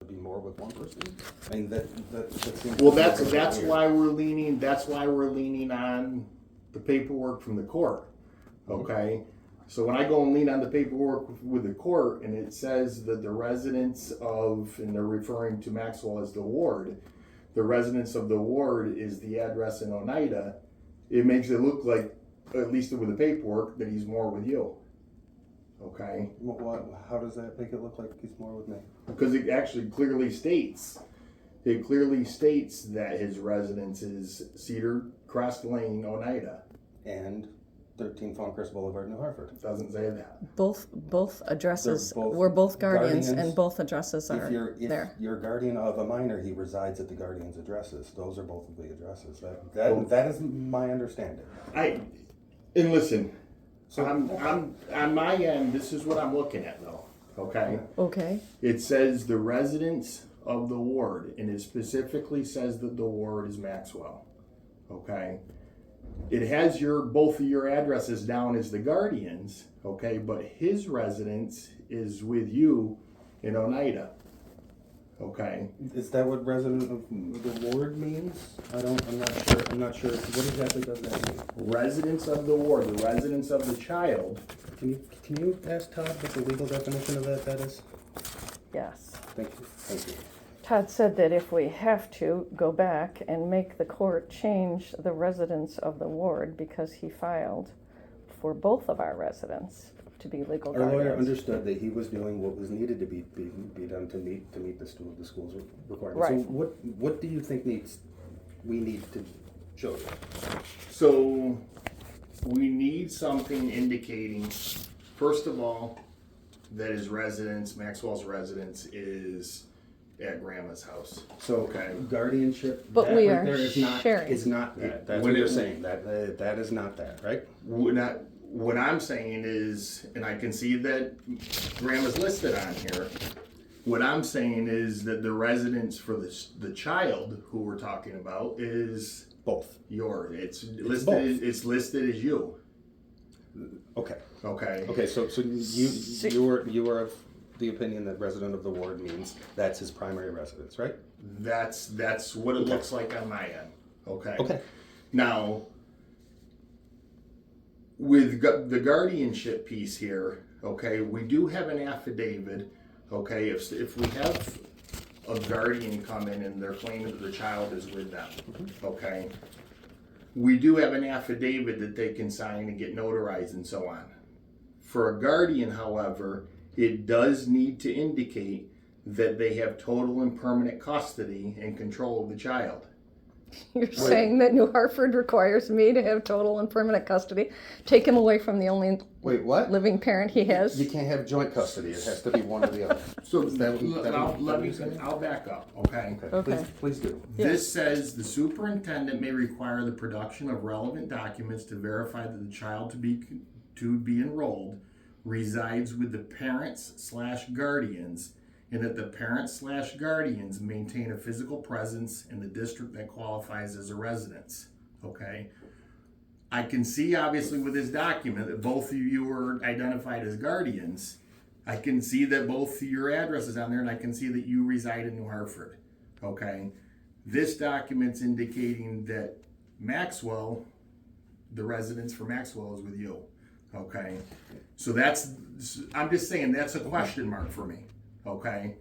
be more with one person? I mean, that seems. Well, that's why we're leaning on the paperwork from the court. Okay, so when I go and lean on the paperwork with the court, and it says that the residence of, and they're referring to Maxwell as the ward, the residence of the ward is the address in Oneida. It makes it look like, at least with the paperwork, that he's more with you. Okay, How does that make it look like he's more with me? because it actually clearly states. It clearly states that his residence is Cedar Crest Lane, Oneida. And 13 Falcrest Boulevard, New Hartford. It doesn't say that. Both addresses, They're both we're both guardians, guardians. and both addresses If are you're there. guardian of a minor, he resides at the guardian's addresses. Those are both of the addresses. That is my understanding. And listen, So I'm on my end. This is what I'm looking at, though. Okay, Okay, it says the residence of the ward, and it specifically says that the ward is Maxwell. Okay, it has both of your addresses down as the guardians. Okay, but his residence is with you in Oneida. Okay, Is that what resident of the ward means? I'm not sure. I'm not sure. What exactly does that mean? residence of the ward, the residence of the child. Can you ask Todd what the legal definition of that is? yes. Thank you. Thank you. Todd said that if we have to go back and make the court change the residence of the ward because he filed for both of our residents to be legal Our lawyer guardians. understood that he was doing what was needed to be done to meet the school's requirements. Right. So what do you think we need to show you? So we need something indicating, first of all, that his residence, Maxwell's residence, is at Grandma's house. So Okay. guardianship. But that we right are there is not sharing. is not that. That's When what you're it- saying. That is not that, right? What I'm saying is, and I can see that Grandma's listed on here. What I'm saying is that the residence for the child who we're talking about is Both. yours. It's both. listed. It's listed as you. Okay. Okay. Okay. So you are of the opinion that resident of the ward means that's his primary residence, right? That's what it Okay. looks like on my end. Okay. Okay. Now, with the guardianship piece here, okay, we do have an affidavit. Okay, if we have a guardian come in and they're claiming that the child is with them, okay, we do have an affidavit that they can sign and get notarized and so on. For a guardian, however, it does need to indicate that they have total and permanent custody and control of the child. You're saying that New Hartford requires me to have total and permanent custody, take him away from the only Wait, what? living parent he has? You can't have joint custody. It has to be one or the other. So that I'll back up, okay? Okay. Please do. This says the superintendent may require the production of relevant documents to verify that the child to be enrolled resides with the parents/guardians, and that the parents/guardians maintain a physical presence in the district that qualifies as a residence. Okay? I can see obviously with this document that both of you are identified as guardians. I can see that both of your addresses on there, and I can see that you reside in New Hartford. Okay? This document's indicating that Maxwell, the residence for Maxwell is with you. Okay? So I'm just saying that's a question mark for me. Okay?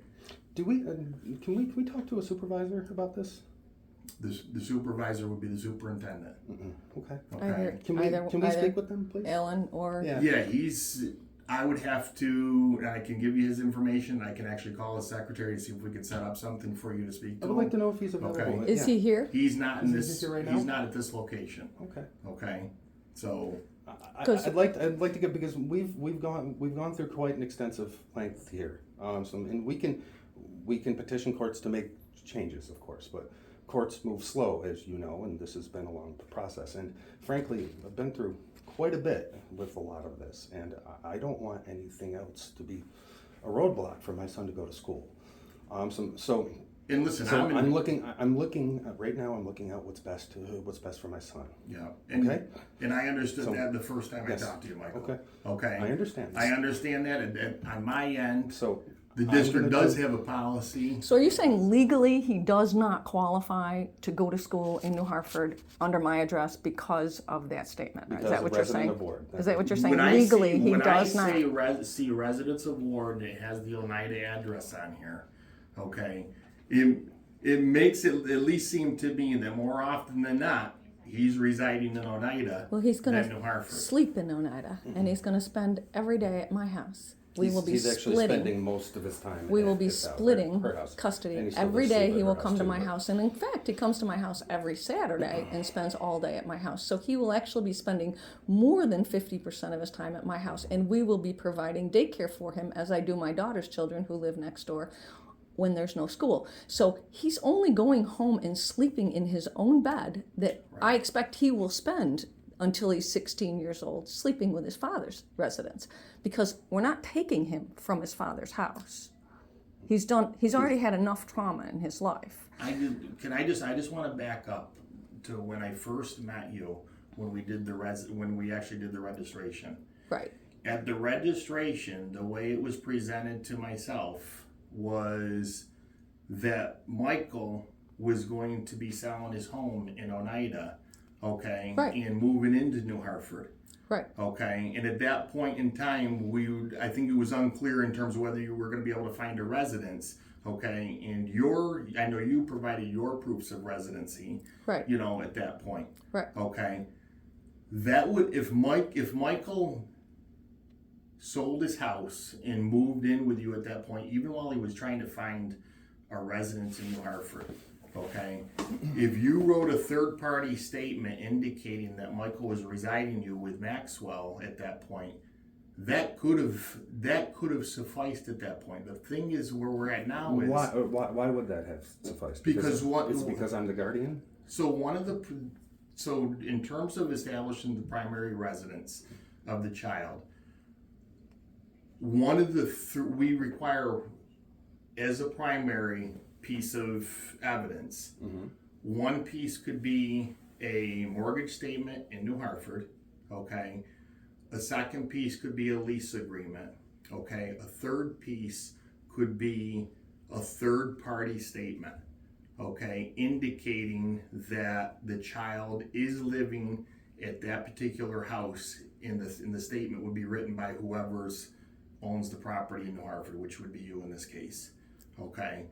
Do we? Can we talk to a supervisor about this? The supervisor would be the superintendent. Okay. Either, Can we either speak with them, please? Ellen or Yeah. Yeah, I would have to, and I can give you his information. I can actually call his secretary to see if we can set up something for you to speak to I would him. like to know if he's available. Okay. is he here? He's not in Is he this. here right He's now? not at this location. Okay. Okay, so I'd like to get, because we've gone through quite an extensive length here. And we can petition courts to make changes, of course, but courts move slow, as you know, and this has been a long process. And frankly, I've been through quite a bit with a lot of this, and I don't want anything else to be a roadblock for my son to go to school. and listen, I'm looking right now. I'm looking at what's best for my son. Yeah. And, Okay. And I understood So- that the first time Yes. I talked to you, Michael. Okay. Okay. I understand. I understand that, and on my end, So The I'm district gonna does do- have a policy. So are you saying legally he does not qualify to go to school in New Hartford under my address because of that statement? Is Because that a what you're resident saying? of Ward. Is that what you're saying? When I Legally, see, he when does I not. say see residents of Ward, it has the Oneida address on here. Okay, it makes it at least seem to me that more often than not, he's residing in Oneida Well, he's going than New to Hartford. sleep in Oneida, and he's going to spend every day at my house. We will be He's actually splitting. spending most of his time. We at will be his house, splitting her house. And custody. he still Every lives day at he her will house come to too, my but- house. And in fact, he comes to my house every Saturday and spends all day at my house. So he will actually be spending more than 50% of his time at my house. And we will be providing daycare for him, as I do my daughter's children who live next door, when there's no school. So he's only going home and sleeping in his own bed that I expect he will spend until he's 16 years old, sleeping with his father's residence, because we're not taking him from his father's house. He's already had enough trauma in his life. I just want to back up to when I first met you, when we did when we actually did the registration. Right. At the registration, the way it was presented to myself was that Michael was going to be selling his home in Oneida, okay, Right. and moving into New Hartford. Right. Okay, and at that point in time, I think it was unclear in terms of whether you were going to be able to find a residence. Okay, and I know you provided your proofs of residency. Right. You know, at that point. Right. Okay, that would if Michael sold his house and moved in with you at that point, even while he was trying to find a residence in New Hartford. Okay, if you wrote a third-party statement indicating that Michael was residing you with Maxwell at that point, that could have sufficed at that point. The thing is, where we're at now is Why would that have sufficed? Because what- It's because I'm the guardian. so in terms of establishing the primary residence of the child, one of the we require as a primary piece of evidence. One piece could be a mortgage statement in New Hartford, okay? A second piece could be a lease agreement, okay? A third piece could be a third-party statement, okay, indicating that the child is living at that particular house. In the statement would be written by whoever's owns the property in New Hartford, which would be you in this case, okay?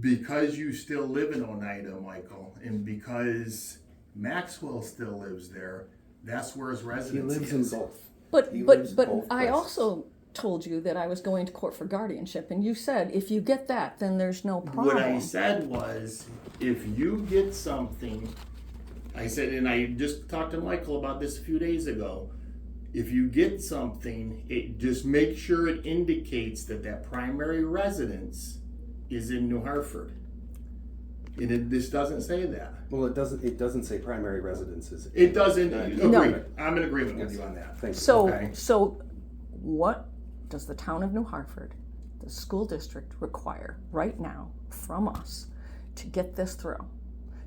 Because you still live in Oneida, Michael, and because Maxwell still lives there, that's where his He residence lives is. in both. But He but lives but both I places. also told you that I was going to court for guardianship, and you said if you get that, then there's no problem. What I said was, if you get something, I said, and I just talked to Michael about this a few days ago, if you get something, it just make sure it indicates that primary residence is in New Hartford. And this doesn't say that. Well, it doesn't say primary residences. It doesn't. No. Agree. I'm in agreement with you on that. Thank you. So Okay. so what does the town of New Hartford, the school district, require right now from us to get this through?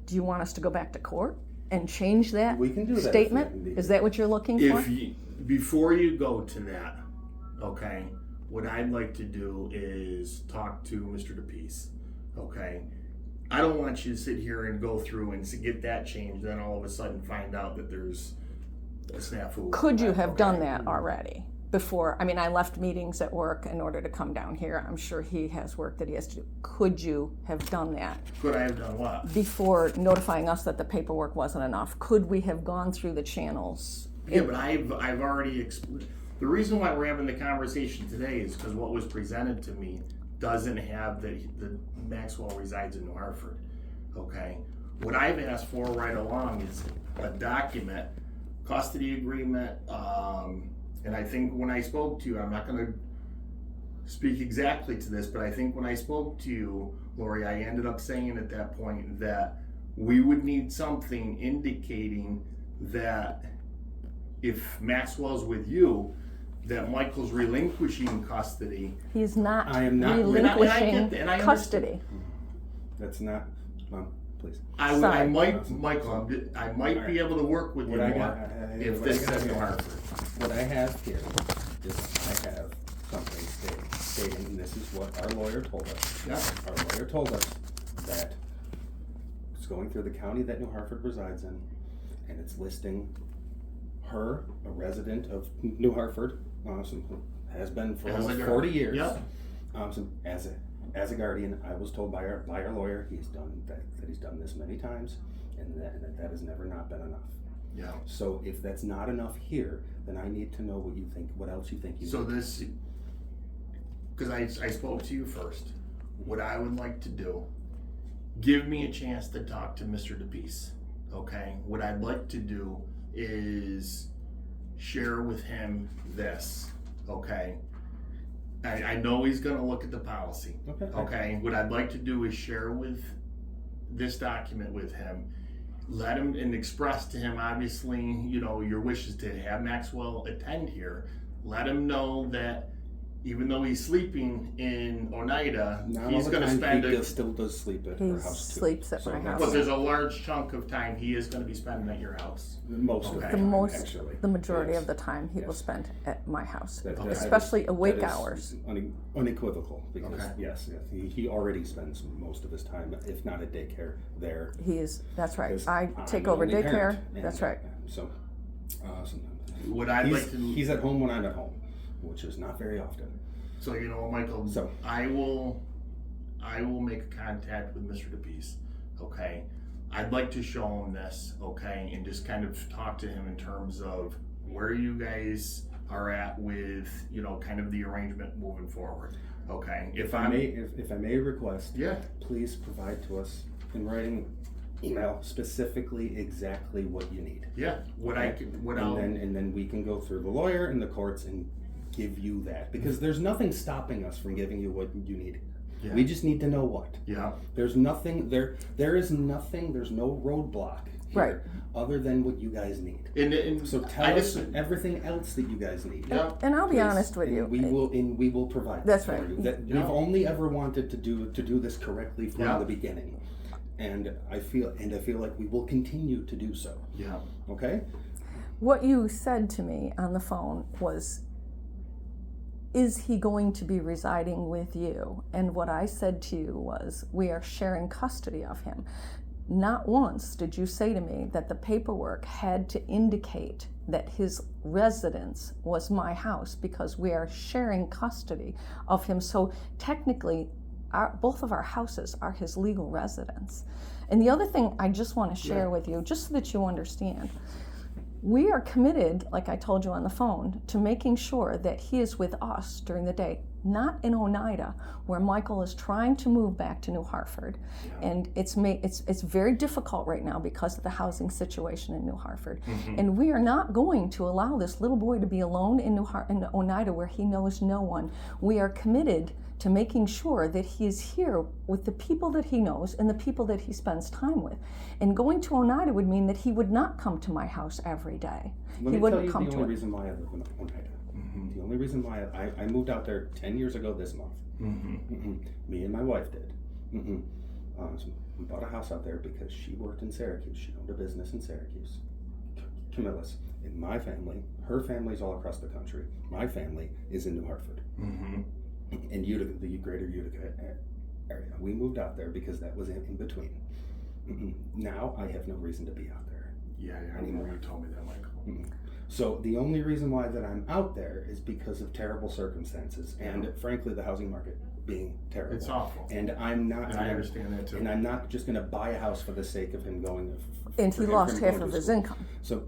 Do you want us to go back to court and change that We can do that if statement? we need Is to. that what you're looking for? If you, before you go to that, okay, what I'd like to do is talk to Mr. DePease, okay? I don't want you to sit here and go through and get that changed, then all of a sudden find out that there's a snafu. Could you have Okay. done that already before? I mean, I left meetings at work in order to come down here. I'm sure he has work that he has to do. Could you have done that Could I have done what? before notifying us that the paperwork wasn't enough? Could we have gone through the channels? Yeah, but I've already the reason why we're having the conversation today is because what was presented to me doesn't have the Maxwell resides in New Hartford. Okay, what I've asked for right along is a document, custody agreement, and I think when I spoke to you, I'm not going to speak exactly to this, but I think when I spoke to you, Lori, I ended up saying at that point that we would need something indicating that if Maxwell's with you, that Michael's relinquishing custody. He's not I am not- relinquishing and I custody. That's not. Mom, please. I Sorry. might, Michael, I might be able to work with you What I more got- if what this I got says New here- Hartford. What I have here is I have something stating stating, and this is what our lawyer told us. Yeah. Our lawyer told us that it's going through the county that New Hartford resides in, and it's listing her, a resident of New Hartford, has been for As a almost guardian. 40 years. Yeah. As a guardian, I was told by our lawyer he's done that he's done this many times, and that has never not been enough. Yeah. So if that's not enough here, then I need to know what you think. What else you think you So need. this, because I spoke to you first, what I would like to do, give me a chance to talk to Mr. DePiece, okay? What I'd like to do is share with him this, okay? I know he's gonna look at the policy, Okay. okay? What I'd like to do is share with this document with him, let him and express to him, obviously, you know, your wishes to have Maxwell attend here. Let him know that even though he's sleeping in Oneida, Not he's all the going to time, spend he still does sleep at He her house too. sleeps at So my that's- but there's a large chunk of time he is going to be spending at your house. Most of Okay. the The time, most, actually. the majority Yes. of the time he will Yes. spend at my house, That Okay. is- especially awake that is hours. Unequivocal, because Okay. yes, he already spends most of his time, if not at daycare, there. He is, that's right. 'Cause I I'm take the over only daycare. parent, That's and, right. So, What I'd like to, he's at home when I'm at home, which is not very often. so you know, Michael, So- I will make a contact with Mr. DePiece. Okay, I'd like to show him this. Okay, and just kind of talk to him in terms of where you guys are at with, you know, kind of the arrangement moving forward. Okay, If I may request, yeah, please provide to us in writing, email specifically exactly what you need. yeah, what I can, what I'll, And then we can go through the lawyer and the courts and give you that, because there's nothing stopping us from giving you what you need. Yeah. We just need to know what. yeah, There's nothing there. There is nothing. There's no roadblock here, Right. other than what you guys need. and So I tell us just, everything else that you guys need. yeah, And I'll be Please. honest with And you. we will provide. That's that for right. you. That Yeah. we've only ever wanted to do this correctly from Yeah. the beginning, and I feel like we will continue to do so. yeah, Okay. What you said to me on the phone was, is he going to be residing with you? And what I said to you was, we are sharing custody of him. Not once did you say to me that the paperwork had to indicate that his residence was my house, because we are sharing custody of him. So technically, both of our houses are his legal residence. And the other thing I just want to share with you, just so that you understand, we are committed, like I told you on the phone, to making sure that he is with us during the day, not in Oneida, where Michael is trying to move back to New Hartford. And it's very difficult right now because of the housing situation in New Hartford. And we are not going to allow this little boy to be alone in in Oneida, where he knows no one. We are committed to making sure that he is here with the people that he knows and the people that he spends time with. And going to Oneida would mean that he would not come to my house every day. Let He me tell wouldn't you come the to only it. reason why I live in Oneida. The only reason why I moved out there 10 years ago this month. Me and my wife did. So we bought a house out there because she worked in Syracuse. She owned a business in Syracuse. Camillus. In my family, her family's all across the country. My family is in New Hartford. In Utica, the greater Utica area. We moved out there because that was in between. Now I have no reason to be out there. yeah, I remember you told me that, Michael. So the only reason why that I'm out there is because of terrible circumstances and frankly the housing market being terrible. It's awful, And I'm not. and I understand that too. And I'm not just going to buy a house for the sake of him going. And for he him lost half going to of his school. income. So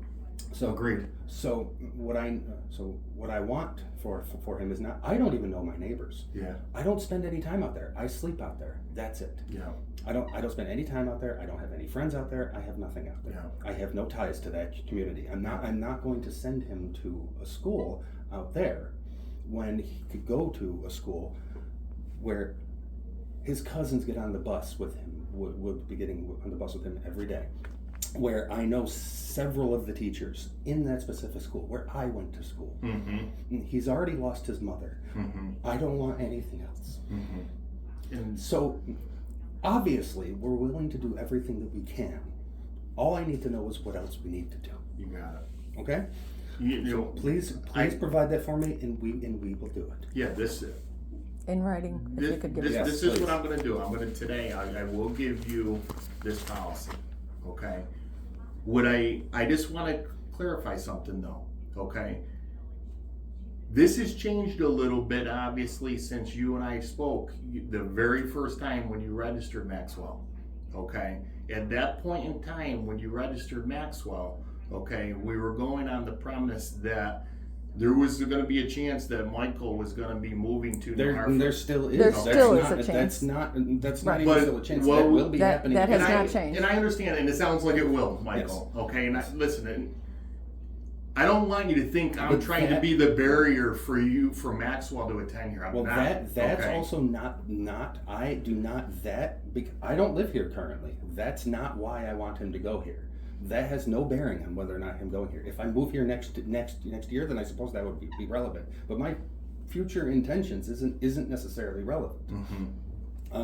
Agreed. So what I want for him is not. I don't even know my neighbors. Yeah, I don't spend any time out there. I sleep out there. That's it. yeah, I don't spend any time out there. I don't have any friends out there. I have nothing out there. Yeah. I have no ties to that community. I'm not going to send him to a school out there when he could go to a school where his cousins get on the bus with him, would be getting on the bus with him every day, where I know several of the teachers in that specific school where I went to school. He's already lost his mother. I don't want anything else. and So obviously we're willing to do everything that we can. All I need to know is what else we need to do. you got it. Okay? You So know, please I- provide that for me, and we will do it. yeah, this in writing, if you could give This, it to us. this is what I'm gonna do. Today, I will give you this policy, okay? I just wanna clarify something though, okay? This has changed a little bit, obviously, since you and I spoke the very first time when you registered Maxwell, okay? At that point in time, when you registered Maxwell, okay, we were going on the premise that there was gonna be a chance that Michael was gonna be moving to New There Hartford. still is. There That's still is not- a chance. That's not Right. even But still a chance. what That will be that- happening. that has again. not changed. And I understand, and it sounds like it will, Michael. Okay, and listen, and I don't want you to think I'm But trying to be the barrier for you for Maxwell to attend here. I'm Well, not. that's okay? also not I do not I don't live here currently. That's not why I want him to go here. That has no bearing on whether or not him going here. If I move here next year, then I suppose that would be relevant. But my future intentions isn't necessarily relevant.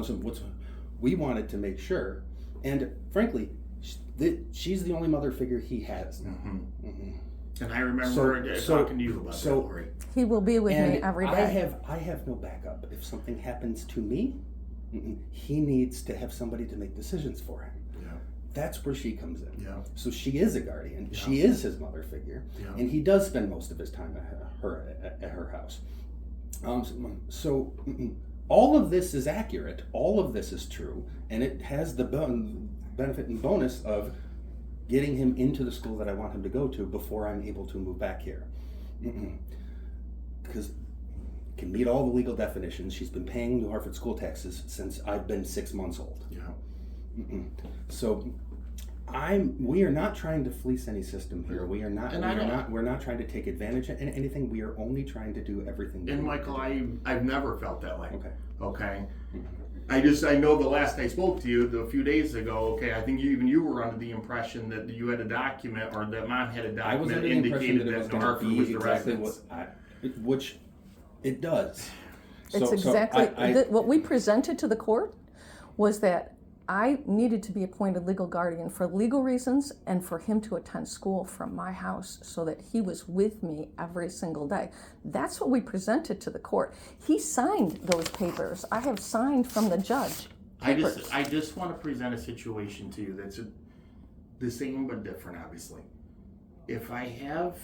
So we wanted to make sure, and frankly, she's the only mother figure he has now. And I remember talking to you about that, Lori. He will be with me And every day. I have no backup. If something happens to me, he needs to have somebody to make decisions for him. Yeah. That's where she comes in. Yeah. So she is a guardian. Yeah. She is his mother figure, Yeah. and he does spend most of his time at her house. So all of this is accurate. All of this is true, and it has the benefit and bonus of getting him into the school that I want him to go to before I'm able to move back here. Because can meet all the legal definitions. She's been paying New Hartford school taxes since I've been 6 months old. Yeah. So we are not trying to fleece any system here. We're not trying to take advantage of anything. We are only trying to do everything. And Michael, I've never felt that way. Okay. Okay. I know the last I spoke to you a few days ago, okay, I think you were under the impression that you had a document, or that Mom had a I was document under the impression indicated that it was that New going to Hartford be was the exactly residence. which it does. It's exactly what we presented to the court was that I needed to be appointed legal guardian for legal reasons and for him to attend school from my house so that he was with me every single day. That's what we presented to the court. He signed those papers. I have signed from the judge papers. I just want to present a situation to you that's the same but different, obviously. If I have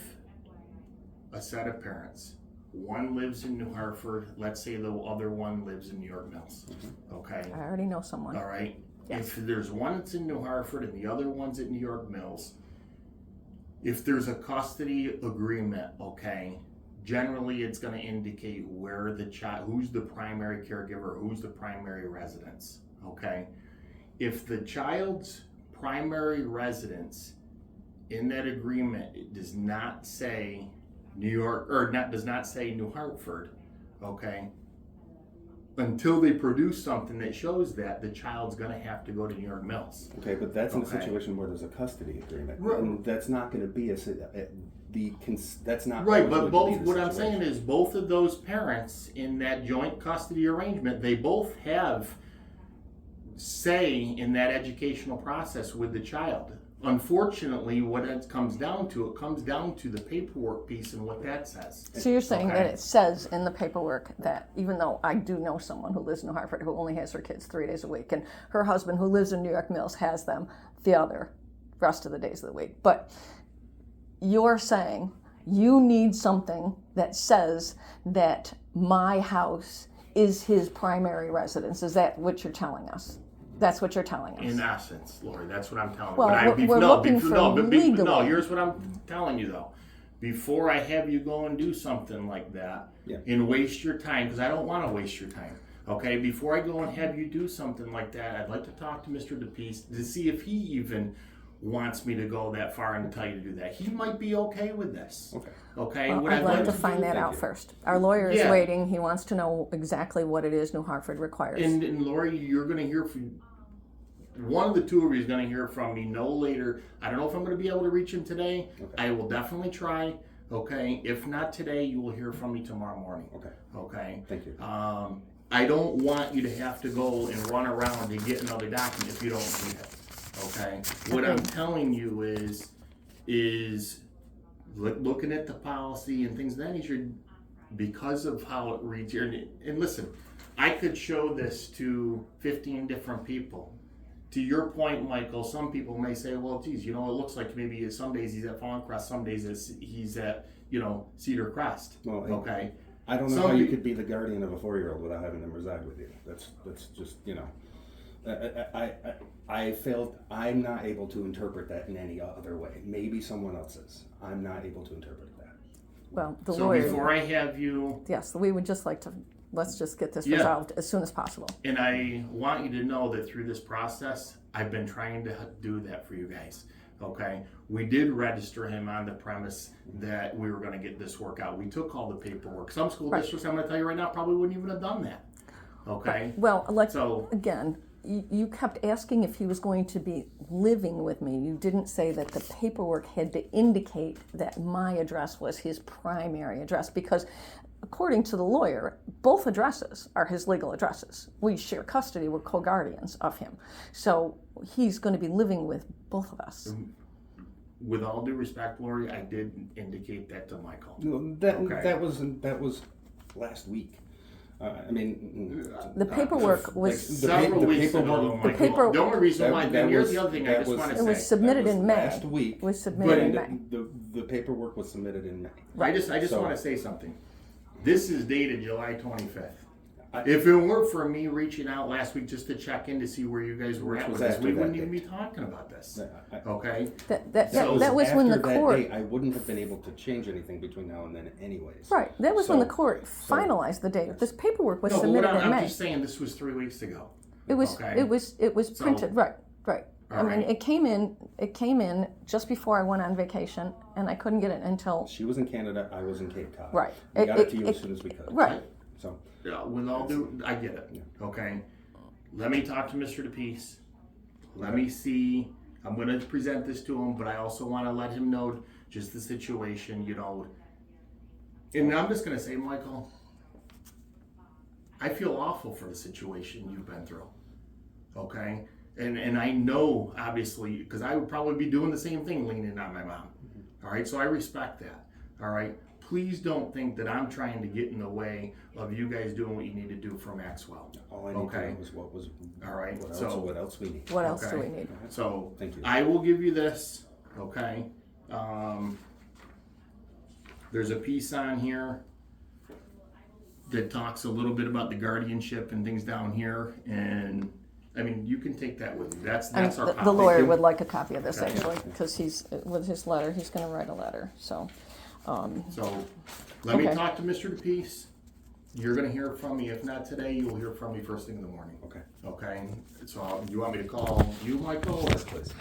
a set of parents, one lives in New Hartford, let's say the other one lives in New York Mills, okay? I already know someone. All right. Yes. If there's one that's in New Hartford and the other one's at New York Mills, if there's a custody agreement, okay, generally it's going to indicate where the child, who's the primary caregiver, who's the primary residence, okay? If the child's primary residence in that agreement it does not say New York, or does not say New Hartford, okay? Until they produce something that shows that, the child's going to have to go to New York Mills. Okay, but that's in a Okay. situation where there's a custody agreement, Right. and that's not going to be that's not Right, always but going to both, be the what I'm situation. saying is both of those parents in that joint custody arrangement, they both have say in that educational process with the child. Unfortunately, what it comes down to the paperwork piece and what that says. So you're saying Okay. that it says in the paperwork that even though I do know someone who lives in New Hartford who only has her kids 3 days a week, and her husband who lives in New York Mills has them the other rest of the days of the week, but you're saying you need something that says that my house is his primary residence. Is that what you're telling us? That's what you're telling us. In essence, Lori, that's what I'm telling you. Well, But we're looking for no, legally. here's what I'm telling you though. Before I have you go and do something like that Yeah. and waste your time, because I don't want to waste your time. Okay, before I go and have you do something like that, I'd like to talk to Mr. DePease to see if he even wants me to go that far and tell you to do that. He might be okay with this. Okay. Okay. Well, What I'd like to do- find that thank out you. first. Our lawyer is Yeah. waiting. He wants to know exactly what it is New Hartford requires. And Lori, you're going to hear from one of the two of you is going to hear from me no later. I don't know if I'm going to be able to reach him today. Okay. I will definitely try. Okay. If not today, you will hear from me tomorrow morning. Okay. Okay. Thank you. I don't want you to have to go and run around and get another document if you don't need it. Okay. What I'm telling you is looking at the policy and things of that nature, because of how it reads here. And listen, I could show this to 15 different people. To your point, Michael, some people may say, well, geez, you know, it looks like maybe some days he's at Fallen Crest, some days he's at, you know, Cedar Crest. Well, Okay. I don't know Some how you pe- could be the guardian of a 4-year-old without having them reside with you. That's just, you know, I felt I'm not able to interpret that in any other way. Maybe someone else is. I'm not able to interpret that. Well, the So lawyer, before I have you, yes, we would just like to, let's just get this Yeah. resolved as soon as possible. and I want you to know that through this process, I've been trying to do that for you guys. Okay, we did register him on the premise that we were going to get this work out. We took all the paperwork. Some school Right. districts, I'm going to tell you right now, probably wouldn't even have done that. Okay, Well, like, so again, you kept asking if he was going to be living with me. You didn't say that the paperwork had to indicate that my address was his primary address, because according to the lawyer, both addresses are his legal addresses. We share custody, we're co-guardians of him. So he's going to be living with both of us. with all due respect, Lori, I did indicate that to Michael. That that was last week. I mean, The paperwork was, Several weeks ago, paperwork- though, Michael. paper- The only reason why, that here's was- the other thing I that just was- want to it say. was submitted that was in May. last week. It was submitted in May. the paperwork was submitted in May. I just So- want to say something. This is dated July 25th. If it weren't for me reaching out last week just to check in to see where you guys were Which at was with this, after we that wouldn't even date. be talking about this. I- Okay? That was when the after that court, date, I wouldn't have been able to change anything between now and then anyways. right, that was when the So- court finalized the date. This paperwork was No, but submitted in I'm May. just saying this was 3 weeks ago. It was, Okay. it was So- printed, right. I mean, right. it came in just before I went on vacation, and I couldn't get it until, She was in Canada, I was in Cape Cod. Right. We got it It- to you it- as soon as we could. right. So, Yeah, with all due, I get it. Okay? Let me talk to Mr. DePease. Let me see. I'm going to present this to him, but I also want to let him know just the situation, you know. And I'm just going to say, Michael, I feel awful for the situation you've been through. Okay? And I know, obviously, because I would probably be doing the same thing, leaning on my mom. All right? So I respect that. All right? Please don't think that I'm trying to get in the way of you guys doing what you need to do for Maxwell. all I need Okay. to know is what was, All right? what else we need. what else do Okay. we need? So Thank you. I will give you this, okay? There's a piece on here that talks a little bit about the guardianship and things down here, and I mean, you can take that with you. That's And our copy. the lawyer would like a copy of this, Okay. actually, because he's, with his letter, he's gonna write a letter, so. So let me Okay. talk to Mr. DePease. You're gonna hear from me. If not today, you'll hear from me first thing in the morning. Okay. Okay? So you want me to call you, Michael, or Please.